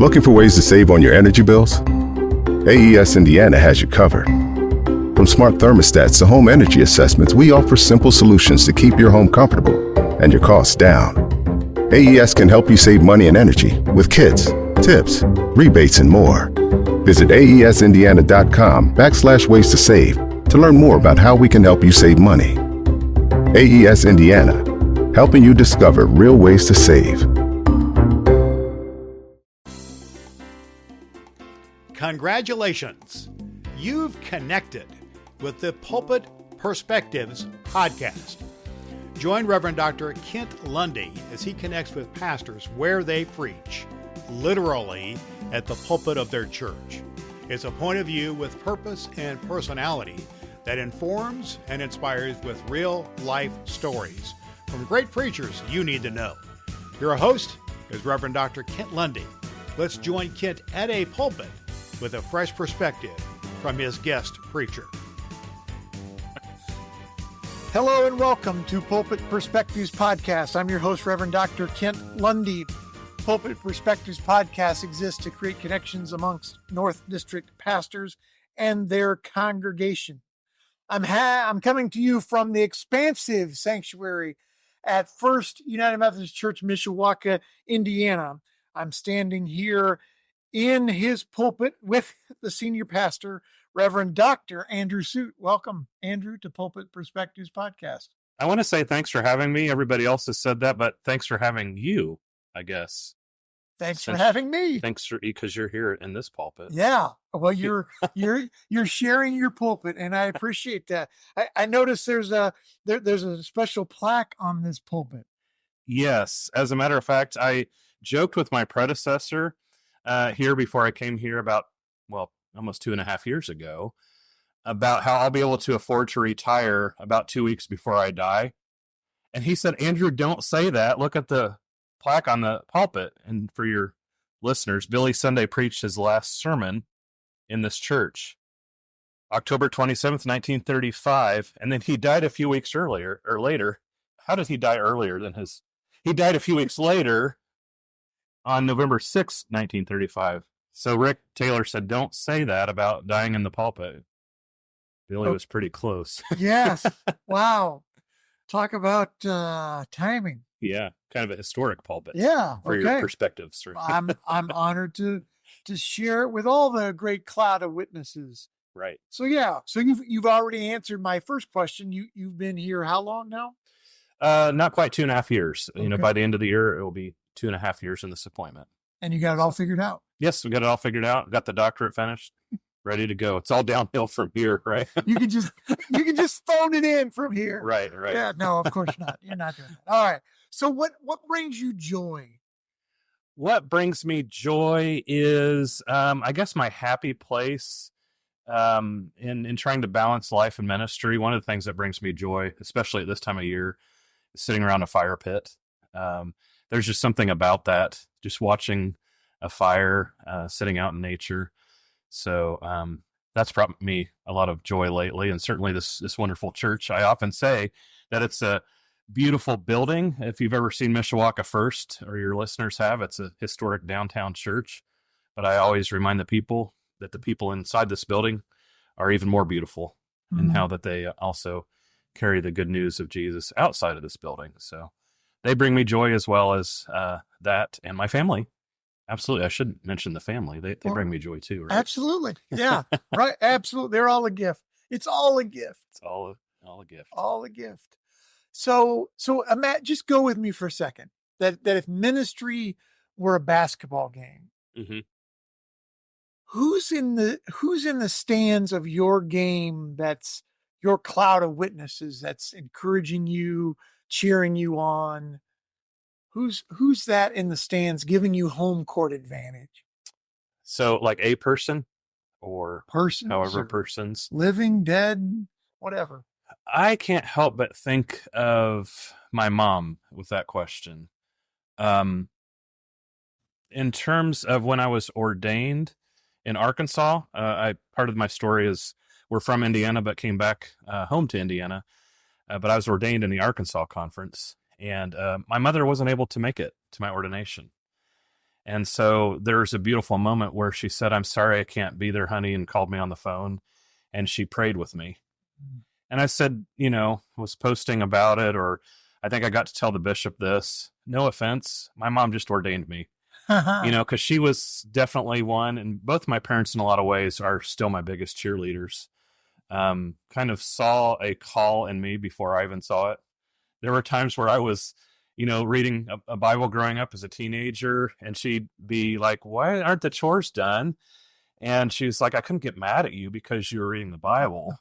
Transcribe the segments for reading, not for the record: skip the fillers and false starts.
Looking for ways to save on your energy bills? AES Indiana has you covered. From smart thermostats to home energy assessments, we offer simple solutions to keep your home comfortable and your costs down. AES can help you save money and energy with kits, tips, rebates, and more. Visit aesindiana.com/ways to save to learn more about how we can help you save money. AES Indiana, helping you discover real ways to save. Congratulations! You've connected with the Pulpit Perspectives podcast. Join Reverend Dr. Kent Lundy as he connects with pastors where they preach, literally at the pulpit of their church. It's a point of view with purpose and personality that informs and inspires with real life stories from great preachers you need to know. Your host is Reverend Dr. Kent Lundy. Let's join Kent at a pulpit with a fresh perspective from his guest preacher. Hello and welcome to Pulpit Perspectives podcast. I'm your host, Reverend Dr. Kent Lundy. Pulpit Perspectives podcast exists to create connections amongst North District pastors and their congregation. I'm coming to you from the expansive sanctuary at First United Methodist Church, Mishawaka, Indiana. I'm standing here in his pulpit with the senior pastor, Reverend Dr. Andrew Suit. Welcome, Andrew, to Pulpit Perspectives podcast. I want to say thanks for having me. Everybody else has said that, but thanks for having you, I guess. Thanks for having me. Thanks for, because you're here in this pulpit. Yeah. Well, you're sharing your pulpit, and I appreciate that. I noticed there's a special plaque on this pulpit. Yes. As a matter of fact, I joked with my predecessor here before I came here about, almost 2.5 years ago, about how I'll be able to afford to retire about 2 weeks before I die. And he said, Andrew, don't say that. Look at the plaque on the pulpit. And for your listeners, Billy Sunday preached his last sermon in this church, October 27th, 1935. And then he died a few weeks earlier or later. How did he die earlier than he died a few weeks later on November 6th, 1935. So Rick Taylor said, don't say that about dying in the pulpit. Billy was pretty close. Yes. Wow. Talk about timing. Yeah. Kind of a historic pulpit. Yeah. For your perspectives. I'm honored to share it with all the great cloud of witnesses. Right. So yeah. So you've already answered my first question. You've been here how long now? Not quite 2.5 years. Okay. By the end of the year, it will be 2.5 years in this appointment. And you got it all figured out? Yes, we got it all figured out. Got the doctorate finished, ready to go. It's all downhill from here, right? You can just phone it in from here. Right. Yeah, no, of course not. You're not doing that. All right. So what brings you joy? What brings me is, I guess, my happy place in trying to balance life and ministry. One of the things that brings me joy, especially at this time of year, is sitting around a fire pit. There's just something about that, just watching a fire, sitting out in nature. So that's brought me a lot of joy lately, and certainly this wonderful church. I often say that it's a beautiful building. If you've ever seen Mishawaka First, or your listeners have, it's a historic downtown church. But I always remind the people that the people inside this building are even more beautiful, and how that they also carry the good news of Jesus outside of this building. So they bring me joy, as well as that and my family. Absolutely. I should mention the family. They bring me joy too, right? Absolutely. Yeah. Right. Absolutely. They're all a gift. It's all a gift. It's all a gift. All a gift. So Matt, just go with me for a second. That if ministry were a basketball game, who's in the stands of your game? That's your cloud of witnesses that's encouraging you, cheering you on. Who's that in the stands giving you home court advantage? So like a person or however persons, living, dead, whatever. I can't help but think of my mom with that question. In terms of when I was ordained in Arkansas, part of my story is we're from Indiana, but came back home to Indiana. But I was ordained in the Arkansas conference. And my mother wasn't able to make it to my ordination. And so there's a beautiful moment where she said, "I'm sorry I can't be there, honey," and called me on the phone, and she prayed with me. And I said, was posting about it, or I think I got to tell the bishop this. No offense, my mom just ordained me, because she was definitely one, and both my parents in a lot of ways are still my biggest cheerleaders. Kind of saw a call in me before I even saw it. There were times where I was, reading a Bible growing up as a teenager, and she'd be like, "Why aren't the chores done?" And she's like, "I couldn't get mad at you because you were reading the Bible."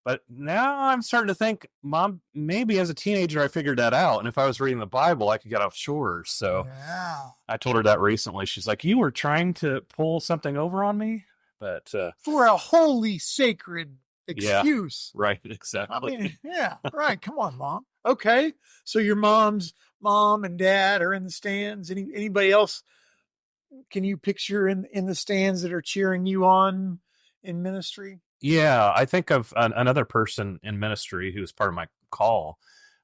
But now I'm starting to think, Mom, maybe as a teenager I figured that out. And if I was reading the Bible, I could get off chores. So Yeah. I told her that recently. She's like, "You were trying to pull something over on me?" But For a holy, sacred excuse. Yeah, right, exactly. I mean, yeah, right. Come on, Mom. Okay. So your mom's mom and dad are in the stands. Anybody else? Can you picture in the stands that are cheering you on in ministry? Yeah, I think of another person in ministry who's part of my call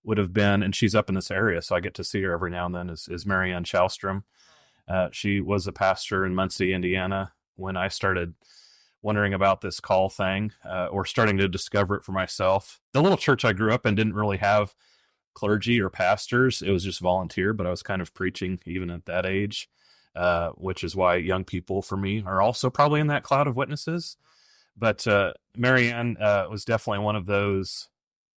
would have been, and she's up in this area, so I get to see her every now and then, is Marianne Chalstrom. She was a pastor in Muncie, Indiana, when I started wondering about this call thing, or starting to discover it for myself. The little church I grew up in didn't really have clergy or pastors. It was just volunteer, but I was kind of preaching even at that age, which is why young people for me are also probably in that cloud of witnesses. But Marianne was definitely one of those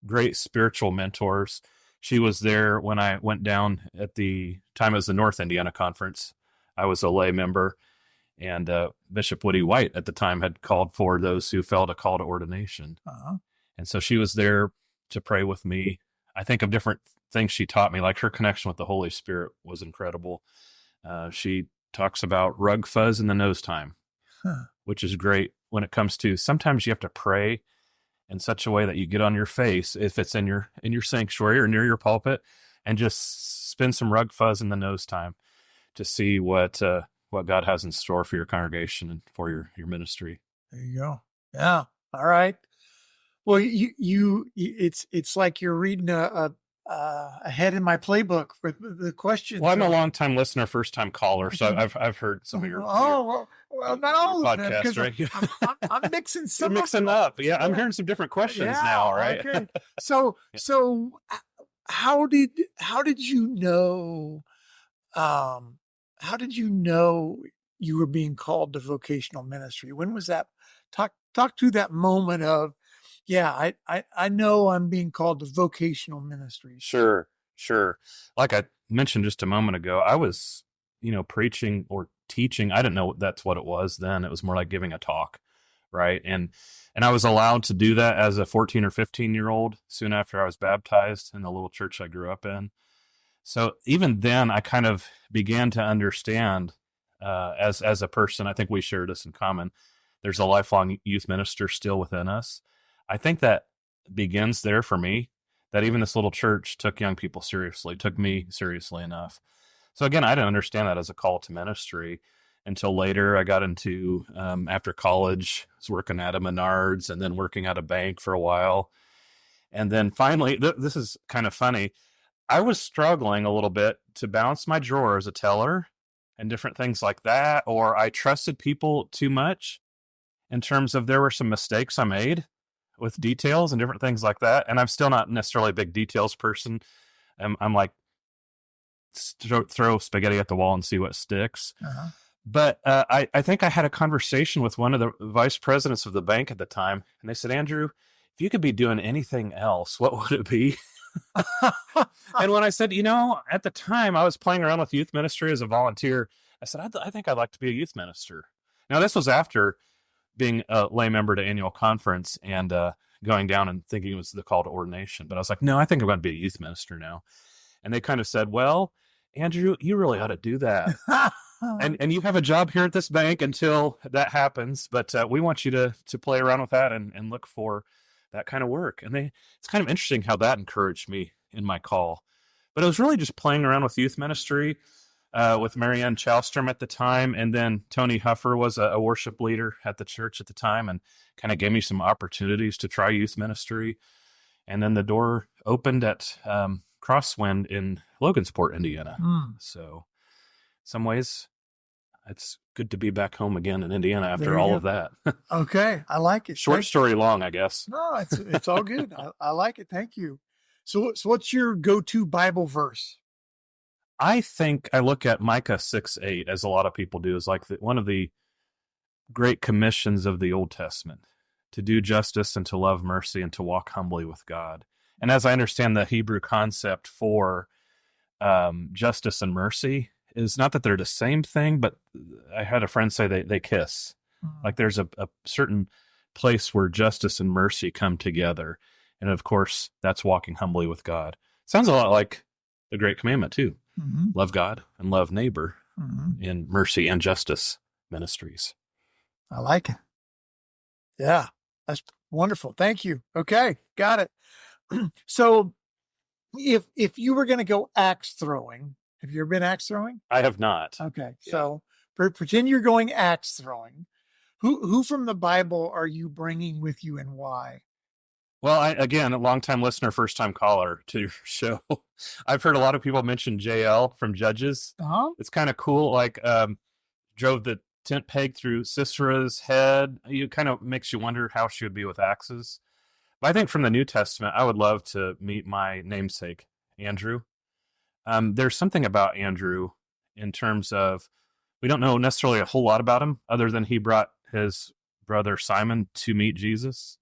great spiritual mentors. She was there when I went down at the time it was the North Indiana Conference. I was a lay member, and Bishop Woody White at the time had called for those who felt a call to ordination. Uh-huh. And so she was there to pray with me. I think of different things she taught me, like her connection with the Holy Spirit was incredible. She talks about rug fuzz in the nose time, which is great when it comes to sometimes you have to pray in such a way that you get on your face, if it's in your sanctuary or near your pulpit, and just spend some rug fuzz in the nose time to see what God has in store for your congregation and for your ministry. There you go. Yeah. All right. Well, it's like you're reading ahead in my playbook for the questions. Well, I'm a long time listener, first time caller, so I've heard some of your well, not all of them, podcasts, because right? I'm mixing some. You're mixing up. Yeah, I'm hearing some different questions now, right? Okay. So how did you know? How did you know you were being called to vocational ministry? When was that? Talk to that moment of, yeah, I know I'm being called to vocational ministry. Sure. Like I mentioned just a moment ago, I was, preaching or teaching. I didn't know that's what it was then. It was more like giving a talk, right? And I was allowed to do that as a 14 or 15-year-old soon after I was baptized in the little church I grew up in. So even then, I kind of began to understand, as a person, I think we share this in common. There's a lifelong youth minister still within us. I think that begins there for me, that even this little church took young people seriously, took me seriously enough. So again, I didn't understand that as a call to ministry until later. I got into, after college, I was working at a Menards and then working at a bank for a while. And then finally, this is kind of funny, I was struggling a little bit to balance my drawer as a teller and different things like that, or I trusted people too much in terms of there were some mistakes I made with details and different things like that. And I'm still not necessarily a big details person. I'm like, throw spaghetti at the wall and see what sticks. Uh-huh. But I think I had a conversation with one of the vice presidents of the bank at the time, and they said, "Andrew, if you could be doing anything else, what would it be?" And when I said, at the time I was playing around with youth ministry as a volunteer, I said, I think I'd like to be a youth minister. Now, this was after being a lay member to annual conference and going down and thinking it was the call to ordination. But I was like, no, I think I'm going to be a youth minister now. And they kind of said, well, Andrew, you really ought to do that. and you have a job here at this bank until that happens. But we want you to play around with that and look for that kind of work. And it's kind of interesting how that encouraged me in my call. But it was really just playing around with youth ministry, with Marianne Chalstrom at the time. And then Tony Huffer was a worship leader at the church at the time and kind of gave me some opportunities to try youth ministry. And then the door opened at Crosswind in Logansport, Indiana. So some ways it's good to be back home again in Indiana after There you all go. of that. Okay, I like it. Short Thank- story long, I guess. No, it's all good. I like it. Thank you. So what's your go-to Bible verse? I think I look at Micah 6:8, as a lot of people do, as like one of the great commissions of the Old Testament, to do justice and to love mercy and to walk humbly with God. And as I understand the Hebrew concept for justice and mercy is not that they're the same thing, but I had a friend say they kiss. Like there's a certain place where justice and mercy come together. And of course, that's walking humbly with God. Sounds a lot like the Great Commandment too. Mm-hmm. Love God and love neighbor Mm-hmm. in mercy and justice ministries. I like it. Yeah, that's wonderful. Thank you. Okay, got it. So if you were going to go axe throwing, have you ever been axe throwing? I have not. Okay, Yeah. so pretend you're going axe throwing. Who from the Bible are you bringing with you and why? Well, again, a longtime listener, first time caller to your show. I've heard a lot of people mention JL from Judges. Uh-huh. It's kind of cool. Like drove the tent peg through Sisera's head. It kind of makes you wonder how she would be with axes. But I think from the New Testament, I would love to meet my namesake, Andrew. There's something about Andrew in terms of, we don't know necessarily a whole lot about him other than he brought his brother Simon to meet Jesus.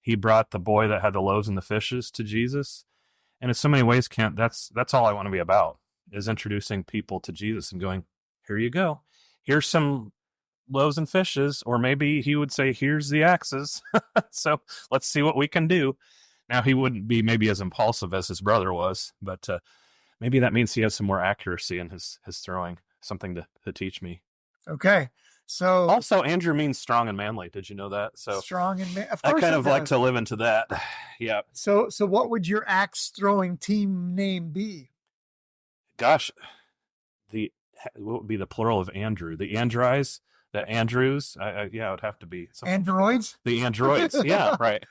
He brought the boy that had the loaves and the fishes to Jesus. And in so many ways, Kent, that's all I want to be about, is introducing people to Jesus and going, here you go. Here's some loaves and fishes, or maybe he would say, here's the axes. So let's see what we can do. Now, he wouldn't be maybe as impulsive as his brother was, but maybe that means he has some more accuracy in his throwing, something to teach me. Okay, so Also, Andrew means strong and manly. Did you know that? So strong and of I course kind it of like does. to live into that. Yeah. So what would your axe throwing team name be? Gosh, what would be the plural of Andrew? The energize, the Andrews. Yeah, it would have to be something. Androids? The androids. Yeah, right.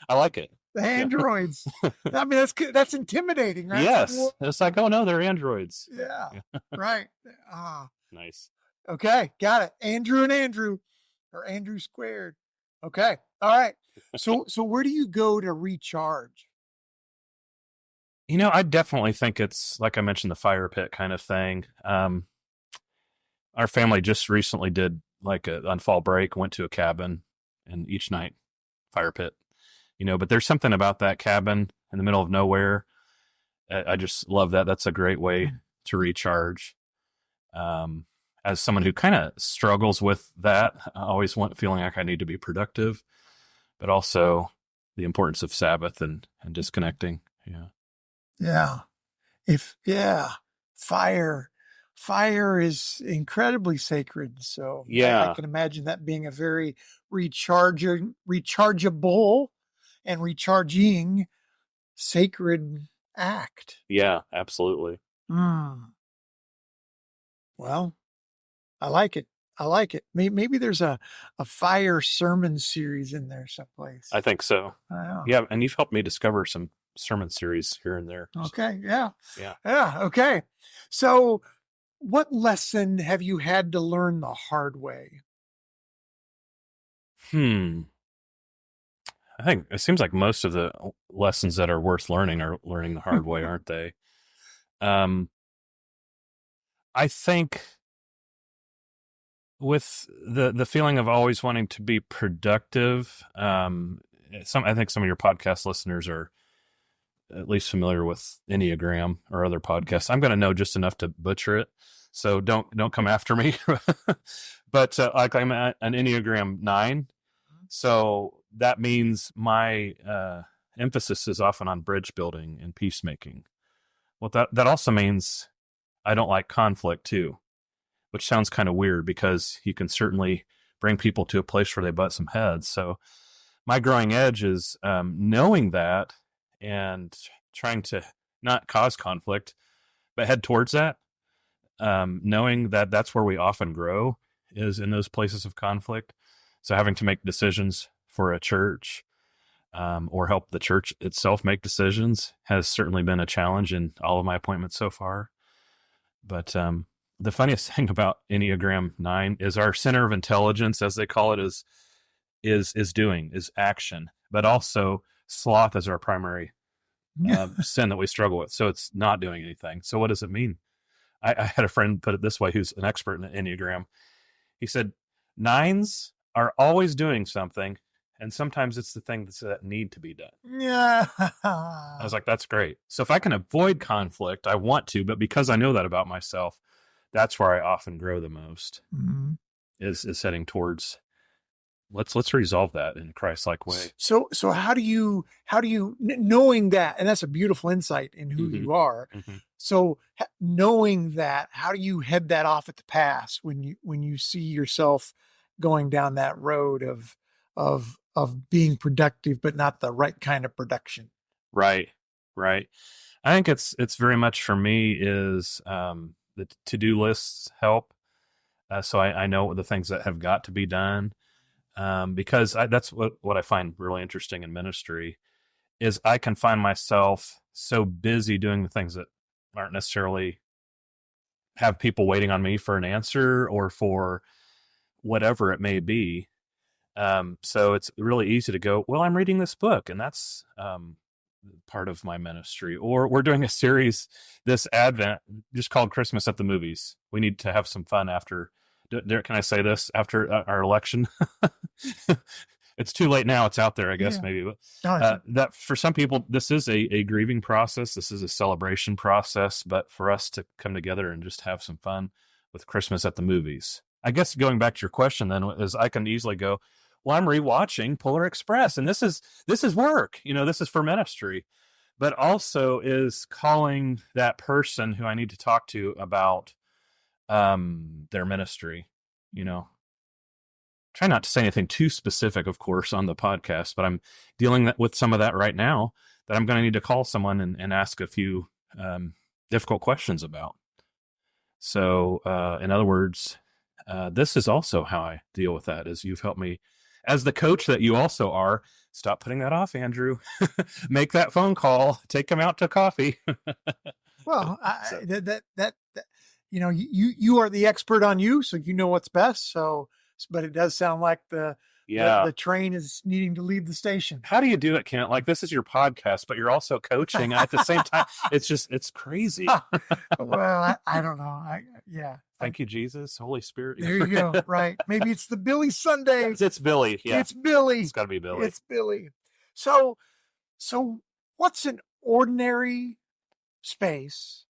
I like it. The androids. I mean, that's intimidating, right? Yes, it's like, oh no, they're androids. Yeah. Right. Nice. Okay, got it. Andrew and Andrew, or Andrew squared. Okay, all right. So where do you go to recharge? You know, I definitely think it's, like I mentioned, the fire pit kind of thing. Our family just recently did, like on fall break, went to a cabin, and each night, fire pit. You know, but there's something about that cabin in the middle of nowhere. I just love that. That's a great way to recharge. As someone who kind of struggles with that, I always feeling like I need to be productive, but also the importance of Sabbath and disconnecting. Yeah. Yeah. Fire is incredibly sacred. So Yeah. I can imagine that being a very rechargeable and recharging sacred act. Yeah, absolutely. Well, I like it. Maybe there's a fire sermon series in there someplace. I think so. Wow. Yeah. And you've helped me discover some sermon series here and there. Okay. Yeah. Yeah. Okay. So what lesson have you had to learn the hard way? I think it seems like most of the lessons that are worth learning are learning the hard way, aren't they? I think with the feeling of always wanting to be productive, I think some of your podcast listeners are at least familiar with Enneagram or other podcasts. I'm going to know just enough to butcher it, so don't come after me. But like I'm at an Enneagram 9, so that means my emphasis is often on bridge building and peacemaking. Well, that also means I don't like conflict too, which sounds kind of weird because you can certainly bring people to a place where they butt some heads. So my growing edge is knowing that and trying to not cause conflict, but head towards that. Knowing that that's where we often grow is in those places of conflict. So having to make decisions for a church or help the church itself make decisions has certainly been a challenge in all of my appointments so far. But the funniest thing about Enneagram 9 is our center of intelligence, as they call it, is action, but also sloth is our primary sin that we struggle with. So it's not doing anything. So what does it mean? I had a friend put it this way, who's an expert in the Enneagram. He said, 9s are always doing something, and sometimes it's the things that need to be done. Yeah. I was like, that's great. So if I can avoid conflict, I want to, but because I know that about myself, that's where I often grow the most, is heading towards, let's resolve that in a Christ-like way. So how do you, knowing that, and that's a beautiful insight in who you are. So knowing that, how do you head that off at the pass when you see yourself going down that road of being productive, but not the right kind of production? Right. I think it's very much for me is the to-do lists help. So I know the things that have got to be done. Because that's what I find really interesting in ministry is I can find myself so busy doing the things that aren't necessarily have people waiting on me for an answer or for whatever it may be. So it's really easy to go, well, I'm reading this book and that's part of my ministry. Or we're doing a series this Advent just called Christmas at the Movies. We need to have some fun after. Can I say this after our election? It's too late now. It's out there, I guess, maybe. But that for some people, this is a grieving process. This is a celebration process. But for us to come together and just have some fun with Christmas at the Movies. I guess going back to your question then is I can easily go, well, I'm rewatching Polar Express, and this is work. This is for ministry. But also is calling that person who I need to talk to about their ministry, try not to say anything too specific, of course, on the podcast, but I'm dealing with some of that right now that I'm going to need to call someone and ask a few difficult questions about. So, in other words, this is also how I deal with that, is you've helped me as the coach that you also are. Stop putting that off, Andrew. Make that phone call, take them out to coffee. Well, you are the expert on you, so you know what's best. So, but it does sound like the train is needing to leave the station. How do you do it, Kent? Like, this is your podcast, but you're also coaching at the same time. It's crazy. Well, I don't know. Thank you, Jesus, Holy Spirit. There you go. Right. Maybe it's the Billy Sunday. It's Billy. Yeah. It's Billy. It's got to be Billy. It's Billy. So what's an ordinary space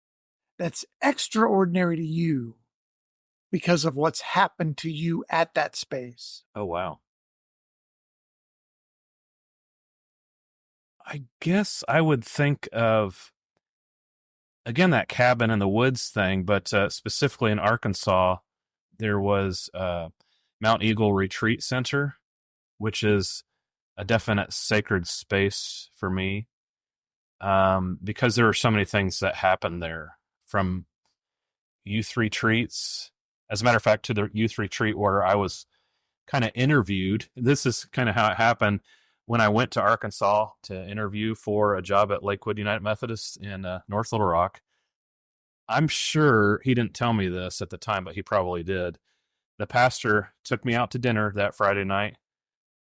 that's extraordinary to you because of what's happened to you at that space? Oh, wow. I guess I would think of, again, that cabin in the woods thing, but specifically in Arkansas, there was Mount Eagle Retreat Center, which is a definite sacred space for me, because there are so many things that happen there, from youth retreats. As a matter of fact, to the youth retreat where I was kind of interviewed. This is kind of how it happened. When I went to Arkansas to interview for a job at Lakewood United Methodist in North Little Rock, I'm sure he didn't tell me this at the time, but he probably did. The pastor took me out to dinner that Friday night,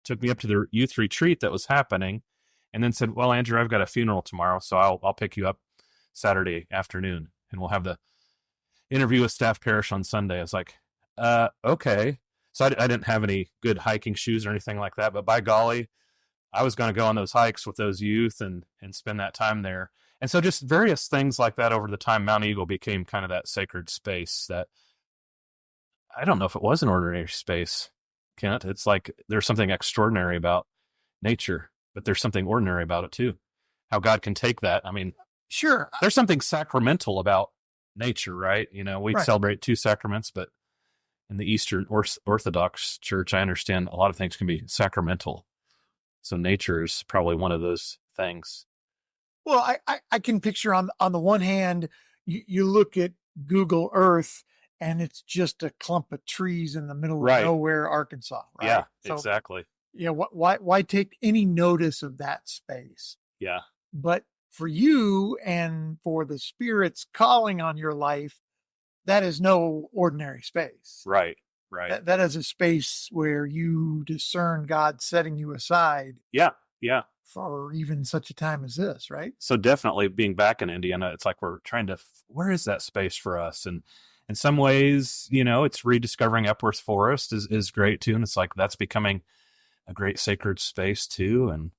took me up to the youth retreat that was happening, and then said, well, Andrew, I've got a funeral tomorrow, so I'll pick you up Saturday afternoon, and we'll have the interview with staff parish on Sunday. I was like, okay. So I didn't have any good hiking shoes or anything like that, but by golly, I was going to go on those hikes with those youth and spend that time there. And so just various things like that over the time, Mount Eagle became kind of that sacred space that I don't know if it was an ordinary space, Kent. It's like there's something extraordinary about nature, but there's something ordinary about it too. How God can take that. I mean, sure. There's something sacramental about nature, right? We celebrate two sacraments, but in the Eastern Orthodox Church, I understand a lot of things can be sacramental. So nature is probably one of those things. Well, I can picture on the one hand, you look at Google Earth and it's just a clump of trees in the middle of nowhere, Arkansas. Right? Yeah, so, exactly. Yeah. Why take any notice of that space? Yeah. But for you and for the Spirit's calling on your life, that is no ordinary space. Right. Right. That is a space where you discern God setting you aside Yeah. Yeah. for even such a time as this, right? So definitely being back in Indiana, it's like we're trying to, where is that space for us? And in some ways, it's rediscovering Epworth Forest is great too. And it's like, that's becoming a great sacred space too. And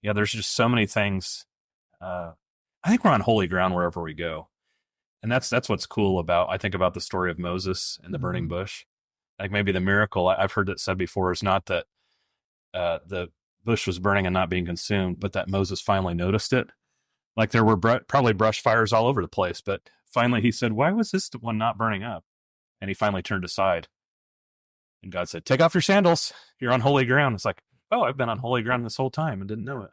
yeah, there's just so many things. I think we're on holy ground wherever we go. And that's what's cool about, I think about the story of Moses and the burning bush. Like maybe the miracle I've heard it said before is not that the bush was burning and not being consumed, but that Moses finally noticed it. Like there were probably brush fires all over the place, but finally he said, why was this one not burning up? And he finally turned aside. And God said, take off your sandals. You're on holy ground. It's like, oh, I've been on holy ground this whole time and didn't know it.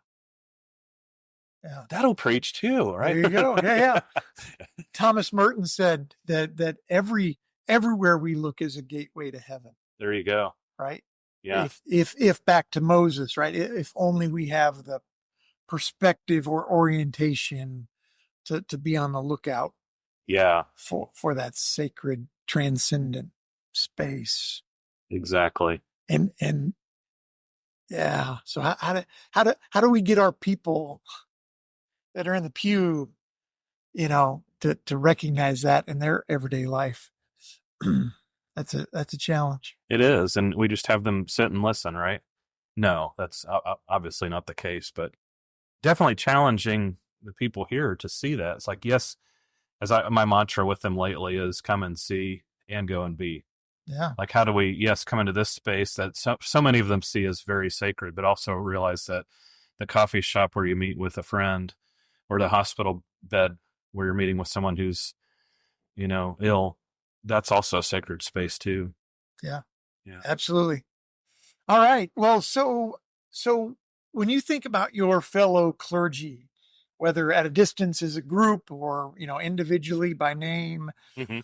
Yeah. That'll preach too, right? There you go. Yeah. Thomas Merton said that everywhere we look is a gateway to heaven. There you go. Right? Yeah. If back to Moses, right? If only we have the perspective or orientation to be on the lookout. Yeah. For that sacred, transcendent space. Exactly. And yeah. So how do we get our people that are in the pew, to recognize that in their everyday life? That's a challenge. It is. And we just have them sit and listen, right? No, that's obviously not the case, but definitely challenging the people here to see that. It's like, yes, my mantra with them lately is come and see and go and be. Yeah. Like, how do we, come into this space that so many of them see as very sacred, but also realize that the coffee shop where you meet with a friend or the hospital bed where you're meeting with someone who's, ill, that's also a sacred space too. Yeah. Yeah. Absolutely. All right. Well, so when you think about your fellow clergy, whether at a distance as a group or, individually by name, Mm-hmm.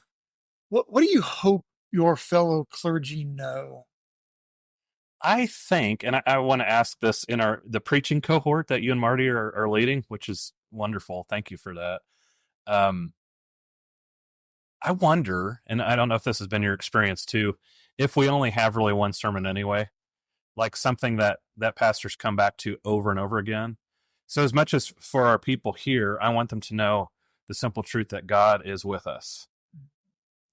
what do you hope your fellow clergy know? I think, and I want to ask this in the preaching cohort that you and Marty are leading, which is wonderful. Thank you for that. I wonder, and I don't know if this has been your experience too, if we only have really one sermon anyway, like something that pastors come back to over and over again. So as much as for our people here, I want them to know the simple truth that God is with us.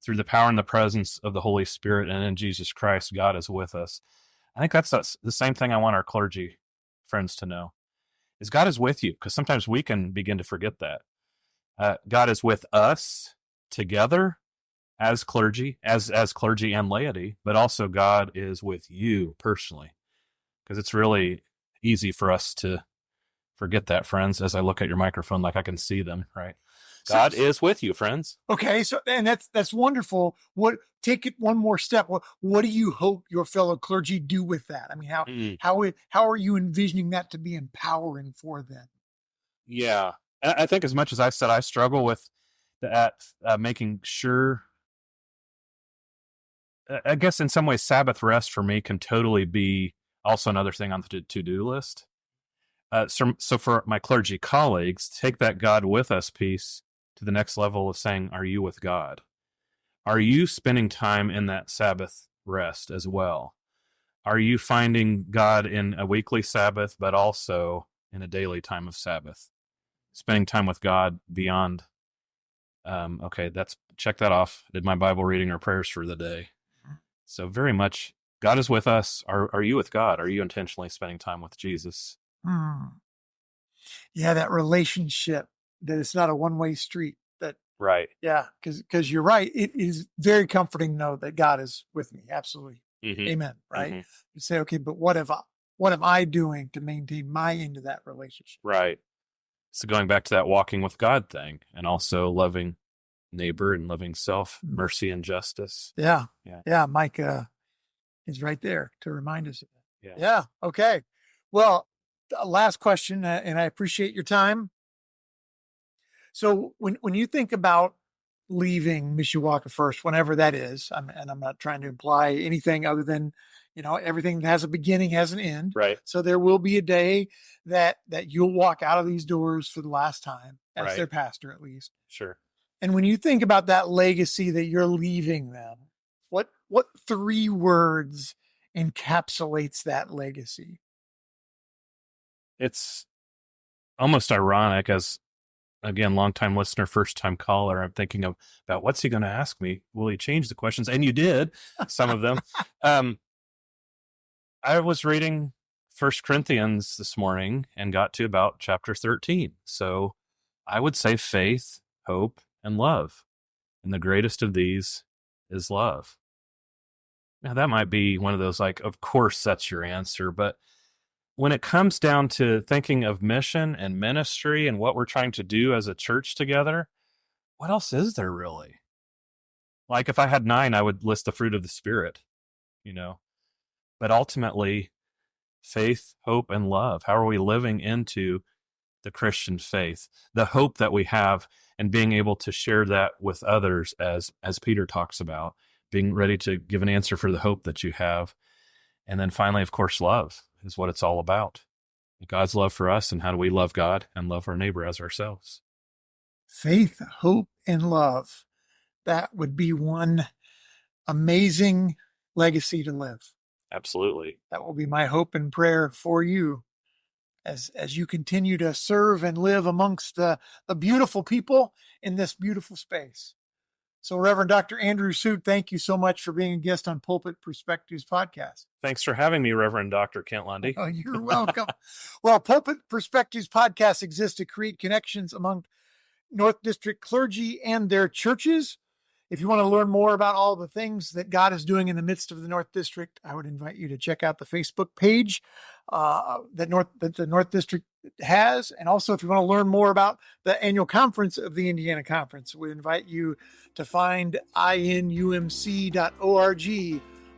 Through the power and the presence of the Holy Spirit and in Jesus Christ, God is with us. I think that's the same thing I want our clergy friends to know, is God is with you, because sometimes we can begin to forget that. God is with us together as clergy, as clergy and laity, but also God is with you personally, because it's really easy for us to forget that, friends. As I look at your microphone, like I can see them, right? God is with you, friends. Okay, so and that's wonderful. Take it one more step. What do you hope your fellow clergy do with that? I mean, how are you envisioning that to be empowering for them? Yeah, I think as much as I said, I struggle with that, making sure. I guess in some ways, Sabbath rest for me can totally be also another thing on the to-do list. So for my clergy colleagues, take that God with us piece to the next level of saying, are you with God? Are you spending time in that Sabbath rest as well? Are you finding God in a weekly Sabbath, but also in a daily time of Sabbath? Spending time with God beyond, okay, check that off. Did my Bible reading or prayers for the day. So very much, God is with us. Are you with God? Are you intentionally spending time with Jesus? Yeah, that relationship, that it's not a one-way street. That right. Yeah, because you're right. It is very comforting to know that God is with me. Absolutely. Mm-hmm. Amen. Right. Mm-hmm. You say, okay, but what am I doing to maintain my end of that relationship? Right. So going back to that walking with God thing, and also loving neighbor and loving self, mercy and justice. Yeah. Mike is right there to remind us of that. Yeah. Okay. Well, last question, and I appreciate your time. So when you think about leaving Mishawaka First, whenever that is, and I'm not trying to imply anything other than, everything that has a beginning has an end. Right. So there will be a day that you'll walk out of these doors for the last time as their pastor, at least. Sure. And when you think about that legacy that you're leaving them, what 3 words encapsulates that legacy? It's almost ironic as, again, longtime listener, first time caller. I'm thinking about what's he going to ask me? Will he change the questions? And you did some of them. I was reading First Corinthians this morning and got to about chapter 13. So I would say faith, hope, and love. And the greatest of these is love. Now, that might be one of those, like, of course, that's your answer. But when it comes down to thinking of mission and ministry and what we're trying to do as a church together, what else is there really? Like, if I had 9, I would list the fruit of the Spirit, But ultimately, faith, hope, and love. How are we living into the Christian faith? The hope that we have and being able to share that with others, as Peter talks about, being ready to give an answer for the hope that you have. And then finally, of course, love is what it's all about. God's love for us, and how do we love God and love our neighbor as ourselves? Faith, hope, and love. That would be one amazing legacy to live. Absolutely. That will be my hope and prayer for you as you continue to serve and live amongst the beautiful people in this beautiful space. So, Reverend Dr. Andrew Suit, thank you so much for being a guest on Pulpit Perspectives podcast. Thanks for having me, Reverend Dr. Kent Lundy. Oh, you're welcome. Well, Pulpit Perspectives podcast exists to create connections among North District clergy and their churches. If you want to learn more about all the things that God is doing in the midst of the North District, I would invite you to check out the Facebook page that the North District has. And also, if you want to learn more about the annual conference of the Indiana Conference, we invite you to find inumc.org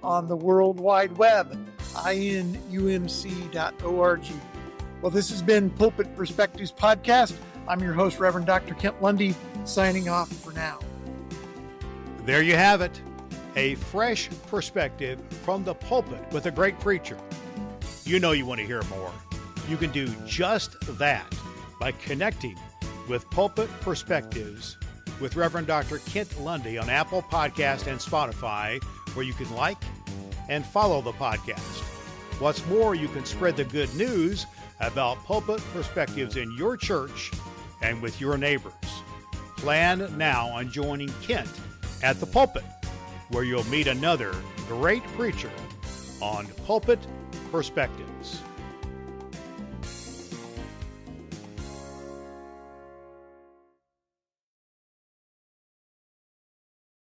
on the World Wide Web, inumc.org. Well, this has been Pulpit Perspectives Podcast. I'm your host, Reverend Dr. Kent Lundy, signing off for now. There you have it, a fresh perspective from the pulpit with a great preacher. You know you want to hear more. You can do just that by connecting with Pulpit Perspectives with Reverend Dr. Kent Lundy on Apple Podcast and Spotify, where you can like and follow the podcast. What's more, you can spread the good news about Pulpit Perspectives in your church and with your neighbors. Plan now on joining Kent at the pulpit, where you'll meet another great preacher on Pulpit Perspectives.